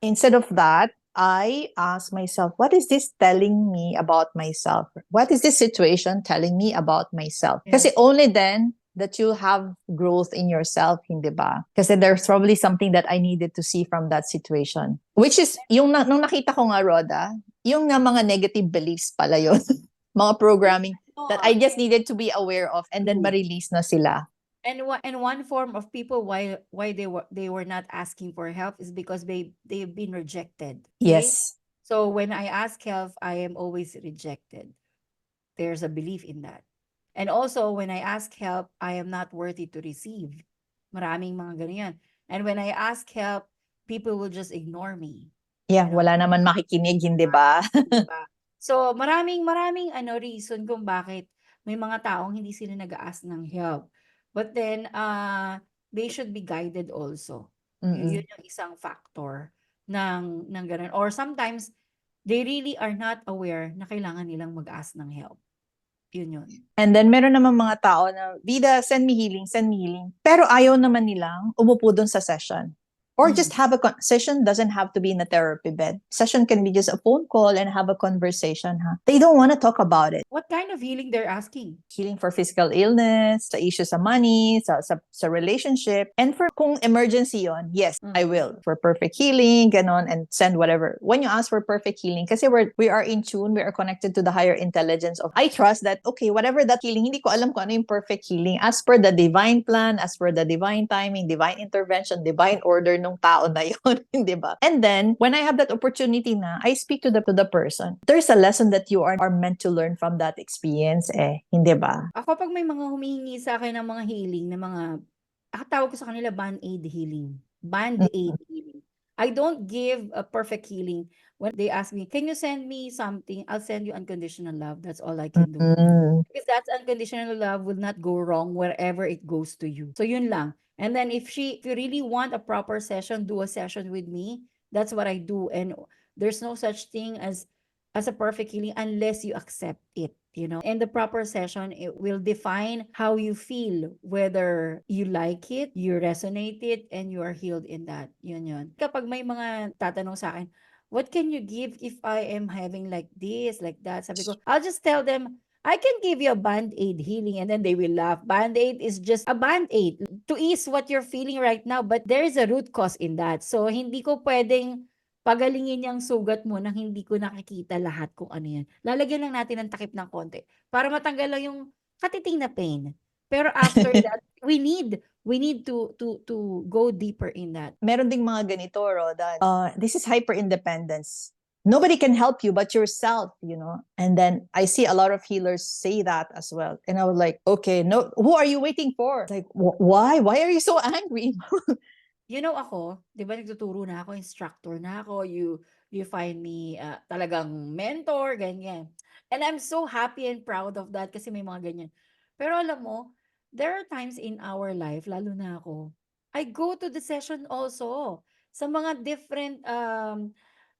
Instead of that, I ask myself, what is this telling me about myself? What is this situation telling me about myself? Kasi only then that you have growth in yourself, hindi ba? Kasi there's probably something that I needed to see from that situation. Which is, nung nakita ko nga, Rhoda, yung na mga negative beliefs pala yun. Mga programming that I just needed to be aware of and then ma-release na sila. And one form of people why they were not asking for help is because they've been rejected. Okay? Yes. So when I ask help, I am always rejected. There's a belief in that. And also when I ask help, I am not worthy to receive. Maraming mga ganyan. And when I ask help, people will just ignore me. Yeah, You know? wala naman makikinig, hindi ba? 'Di ba? So, maraming maraming reason kung bakit may mga taong hindi sila nag-a-ask ng help. But then, they should be guided also. Yun Mm. yung isang factor ng gano'n. Or sometimes, they really are not aware na kailangan nilang mag-ask ng help. Yun yun. And then, meron naman mga tao na, Vida, send me healing, send me healing. Pero ayaw naman nilang umupo dun sa session. Or Mm. just have a session doesn't have to be in a therapy bed. Session can be just a phone call and have a conversation. They don't want to talk about it. What kind of healing they're asking? Healing for physical illness, sa issue sa money, sa relationship. And for kung emergency yon, yes, I will. For perfect healing, ganon, and send whatever. When you ask for perfect healing, kasi we are in tune, we are connected to the higher intelligence of, I trust that, okay, whatever that healing, hindi ko alam kung ano yung perfect healing. As per the divine plan, as per the divine timing, divine intervention, divine order nung tao na yun, hindi ba? And then, when I have that opportunity na, I speak to the person. There's a lesson that you are meant to learn from that experience hindi ba? Ako 'pag may mga humihingi sa'kin ng mga healing na mga tawag ko sa kanila Band-Aid healing, Band-Aid healing. I don't give a perfect healing. When they ask me, "Can you send me something?" I'll send you unconditional love. That's all I can do. Mm. Because that unconditional love will not go wrong wherever it goes to you. So yun lang. And then if you really want a proper session, do a session with me. That's what I do. And there's no such thing as a perfect healing unless you accept it, you know. And the proper session, it will define how you feel, whether you like it, you resonate it, and you are healed in that. Yun. Kapag may mga tatanong sa akin, what can you give if I am having like this, like that? Sabi ko, I'll just tell them, I can give you a Band-Aid healing, and then they will laugh. Band-Aid is just a Band-Aid to ease what you're feeling right now, but there is a root cause in that. So, hindi ko pwedeng pagalingin yung sugat mo nang hindi ko nakikita lahat kung ano yan. Lalagyan lang natin ng takip ng konti para matanggal lang yung katiting na pain. Pero after that, we need to go deeper in that. Meron ding mga ganito, Roda. This is hyper independence. Nobody can help you but yourself, And then I see a lot of healers say that as well. And I was like, okay, no, who are you waiting for? Like, why? Why are you so angry? You know ako, 'di ba nagtuturo na ako, instructor na ako, you find me, talagang mentor, ganyan. And I'm so happy and proud of that kasi may mga ganyan. Pero alam mo, there are times in our life, lalo na ako, I go to the session also sa mga different,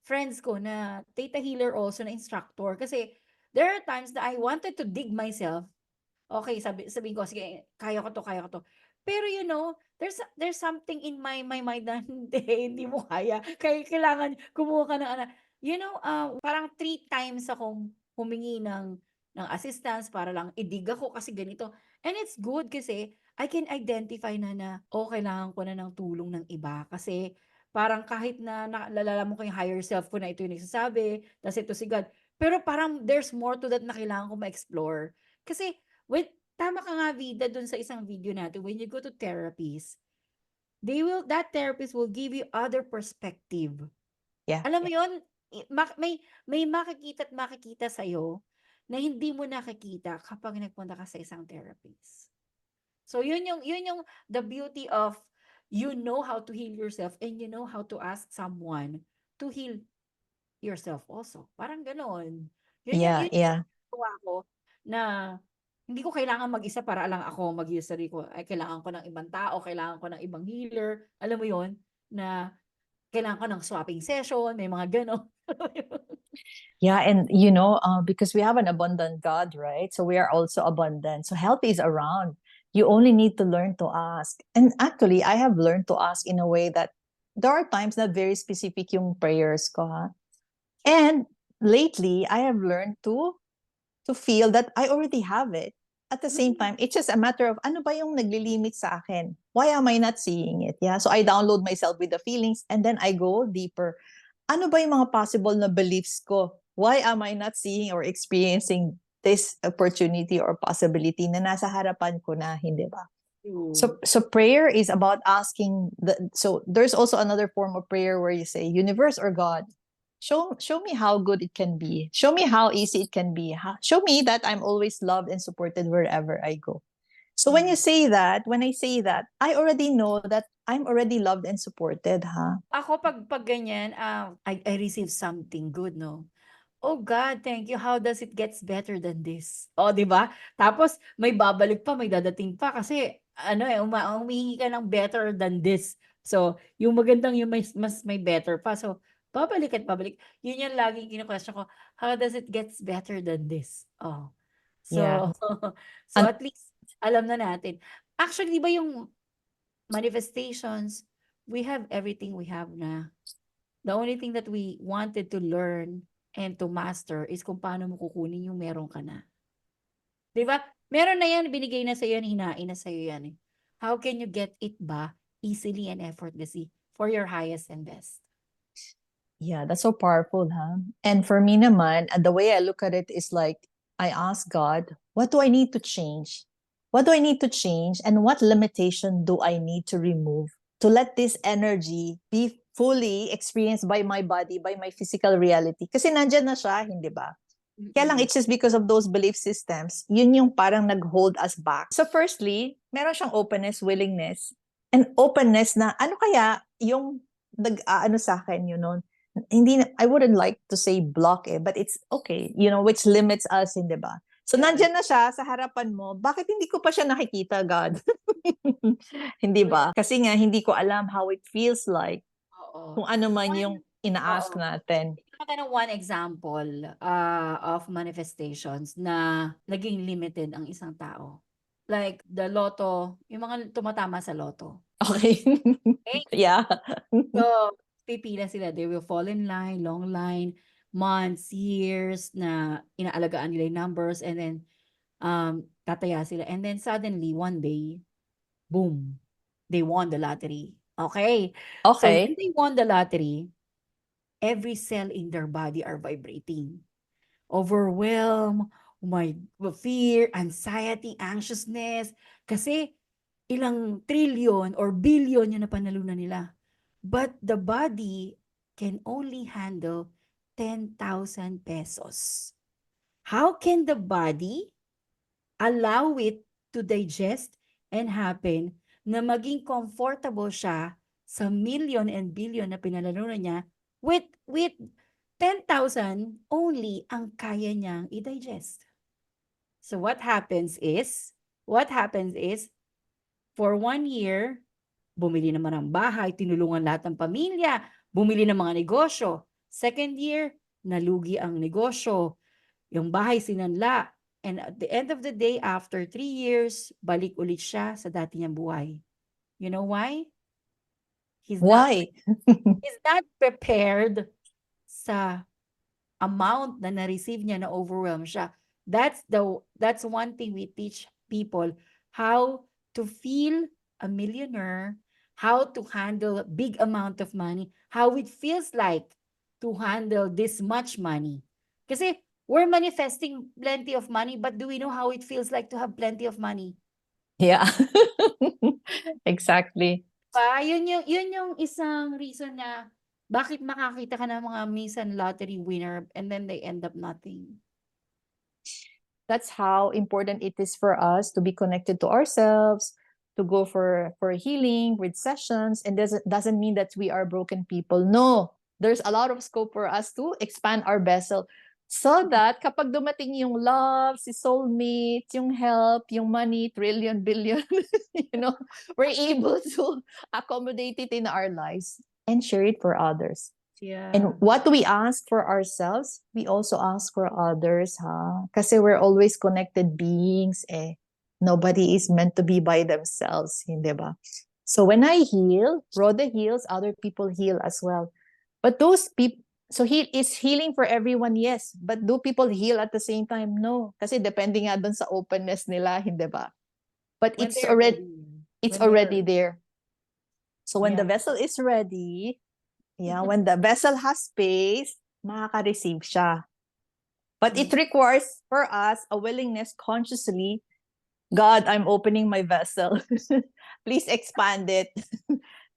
friends ko na theta healer also na instructor. Kasi there are times that I wanted to dig myself. Okay, sabihin ko, "Sige, kaya ko 'to." Pero there's something in my mind na, hindi mo kaya. Kaya kailangan kumuha ka ng parang 3 times akong humingi ng assistance para lang i-dig ako kasi ganito. And it's good kasi I can identify na, kailangan ko na ng tulong ng iba. Kasi parang kahit na naalala mo ko yung higher self ko na ito yung nagsasabi, ta's ito si God. Pero parang there's more to that na kailangan ko ma-explore. Kasi when tama ka nga Vida dun sa isang video natin, when you go to therapies, that therapist will give you other perspective. Yeah. Alam mo yun, may makikita at makikita sa'yo na hindi mo nakikita kapag nagpunta ka sa isang therapist. So yun yung the beauty of you know how to heal yourself and you know how to ask someone to heal yourself also. Parang gano'n. Yeah, Yun yung yeah. natutuwa ko na hindi ko kailangan mag-isa para lang ako mag-heal sa sarili ko. Ay, kailangan ko ng ibang tao, kailangan ko ng ibang healer. Alam mo yun? Na kailangan ko ng swapping session, may mga gano'n. Yeah, and because we have an abundant God, right? So we are also abundant. So help is around. You only need to learn to ask. And actually, I have learned to ask in a way that there are times that very specific yung prayers ko, ha? And lately, I have learned to feel that I already have it. At the same time, it's just a matter of ano ba yung naglilimit sa akin? Why am I not seeing it? Yeah. So I download myself with the feelings and then I go deeper. Ano ba yung mga possible na beliefs ko? Why am I not seeing or experiencing this opportunity or possibility na nasa harapan ko na, hindi ba? True. So prayer is about asking so there's also another form of prayer where you say, universe or God, show me how good it can be. Show me how easy it can be. Show me that I'm always loved and supported wherever I go. So when you Mm. say that, when I say that, I already know that I'm already loved and supported, huh? Ako pag ganyan, I receive something good, no? Oh God, thank you. How does it gets better than this? Oh, 'di ba? Tapos may babalik pa, may dadating pa kasi ano eh, humihingi ka ng better than this. So, yung magandang yung mas may better pa. So, babalik at babalik. Yun yung laging kino-question ko, how does it gets better than this? Oh. Yeah. So, so And at least alam na natin. Actually, 'di ba yung manifestations, we have everything we have na. The only thing that we wanted to learn and to master is kung paano mo kukunin yung meron ka na. 'Di ba? Meron na yan, binigay na sa'yo yan, hinain na sa'yo yan eh. How can you get it ba easily and effortlessly for your highest and best? yeah, that's so powerful, huh? And for me naman, the way I look at it is like, I ask God, what do I need to change? What do I need to change? And what limitation do I need to remove to let this energy be fully experienced by my body, by my physical reality? Kasi nandyan na siya, hindi ba? Kaya lang, Mm. it's just because of those belief systems, yun yung parang nag-hold us back. So firstly, meron siyang openness, willingness, and openness na ano kaya yung nag-ano sa akin, hindi, I wouldn't like to say block but it's okay, which limits us, hindi ba? So Yeah. nandyan na siya sa harapan mo, bakit hindi ko pa siya nakikita, God? Hindi So, yeah. ba? Kasi nga, hindi ko alam how it feels like Oo. kung ano man One, yung ina-ask oo. natin. Bigyan kita ng one example of manifestations na naging limited ang isang tao. Like the lotto, yung mga tumatama sa lotto. Okay. Okay? Yeah. So, pipila sila. They will fall in line, long line, months, years na inaalagaan nila yung numbers and then tataya sila. And then suddenly, one day, boom, they won the lottery. Okay? So, when Okay. they won the lottery, every cell in their body are vibrating. Overwhelm, my fear, anxiety, anxiousness. Kasi ilang trillion or billion yung napanalunan nila. But the body can only handle 10,000 pesos. How can the body allow it to digest and happen na maging comfortable siya sa million and billion na pinalalunan niya with 10,000 only ang kaya niyang i-digest. So what happens is, for 1 year, bumili naman ng bahay, tinulungan lahat ng pamilya, bumili ng mga negosyo. Second year, nalugi ang negosyo, yung bahay sinanla. And at the end of the day, after 3 years, balik ulit siya sa dati niyang buhay. You know why? He's not, Why? he's not prepared sa amount na na-receive niya na overwhelm siya. That's one thing we teach people, how to feel a millionaire, how to handle a big amount of money, how it feels like to handle this much money. Kasi we're manifesting plenty of money, but do we know how it feels like to have plenty of money? Yeah. Exactly. Yun yung isang reason na bakit makakita ka ng mga minsan lottery winner and then they end up nothing. That's how important it is for us to be connected to ourselves, to go for healing with sessions, and doesn't mean that we are broken people. No, there's a lot of scope for us to expand our vessel so that kapag dumating yung love, si soulmate, yung help, yung money, trillion, billion, we're able to accommodate it in our lives and share it for others. Yeah. And what we ask for ourselves, we also ask for others, ha? Kasi we're always connected beings, eh. Nobody is meant to be by themselves, hindi ba? So when I heal, Rhoda heals, other people heal as well. But those people, so is healing for everyone, yes. But do people heal at the same time? No. Kasi depending nga dun sa openness nila, hindi ba? But When they're ready. it's When they're already there. So when the yeah. vessel is ready, yeah, when the vessel has space, makaka-receive siya. But it Mm. requires for us a willingness consciously God, I'm opening my vessel. Please expand it.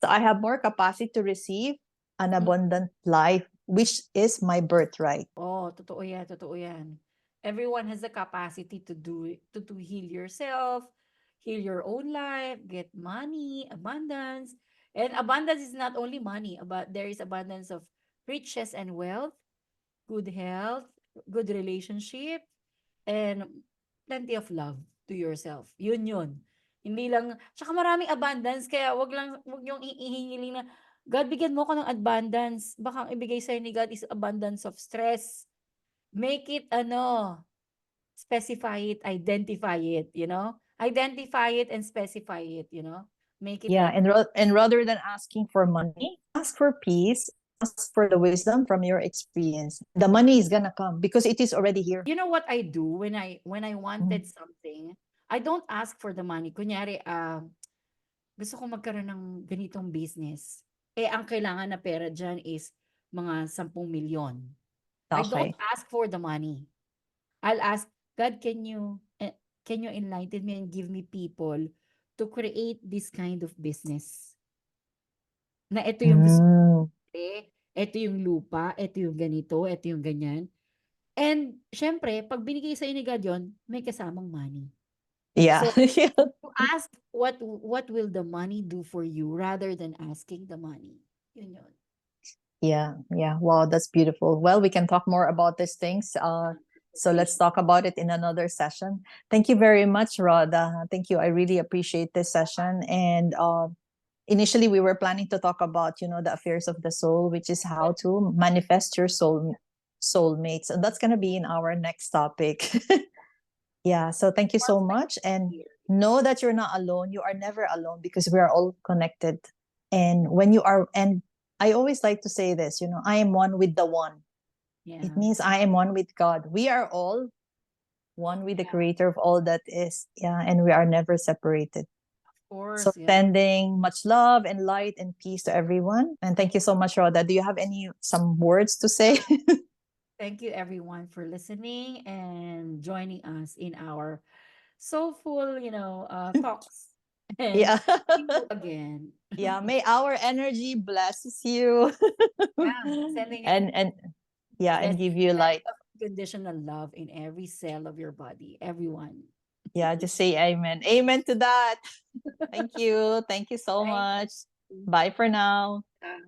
So I have more capacity to receive an Mm. abundant life, which is my birthright. Oh, totoo yan, totoo yan. Everyone has the capacity to to heal yourself, heal your own life, get money, abundance. And abundance is not only money, but there is abundance of riches and wealth, good health, good relationship, and plenty of love to yourself. Yun yun. Hindi lang, tsaka maraming abundance, kaya wag yung ihingiling na, God, bigyan mo ko ng abundance. Baka ang ibigay sa'yo ni God is abundance of stress. Make it, specify it, identify it, Identify it and specify it. Make it Yeah, like, and rather than asking for money, ask for peace, ask for the wisdom from your experience. The money is gonna come because it is already here. you know what I do when I Mm. wanted something, I don't ask for the money. Kunyari, gusto ko magkaroon ng ganitong business. Eh, ang kailangan na pera diyan is mga 10 milyon. I don't Okay. ask for the money. I'll ask, God, can you enlighten me and give me people to create this kind of business? Na ito yung gusto ko, Mm. ito yung lupa, ito yung ganito, ito yung ganyan. And syempre, pag binigay sa ni God yun, may kasamang money. Yeah. So, you ask what will the money do for you rather than asking the money. Yun yun. Yeah, yeah. Wow, that's beautiful. Well, we can talk more about these things. So let's Conversation. talk about it in another session. Thank you very much, Rhoda. Thank you. I really appreciate this session. And initially, we were planning to talk about, the affairs of the soul, which is how to manifest your soulmates, and that's gonna be in our next topic. Yeah. So thank you so much, and Here. know that you're not alone. You are never alone because we are all connected. And I always like to say this, I am one with the one. It Yeah. means I am one with God. We are all one with the creator of all that is. Yeah. And we are never separated. Of So course, yeah. sending much love and light and peace to everyone. And thank you so much, Rhoda. Do you have some words to say? Thank you everyone for listening and joining us in our soulful, talks. And Yeah. see you again. Yeah. May our energy blesses you. Yeah, sending and yeah, and sending give you plenty light. of unconditional love in every cell of your body, everyone. Yeah, just say amen. Amen to that. Thank you. Thank you so Thank much. you. Bye for now.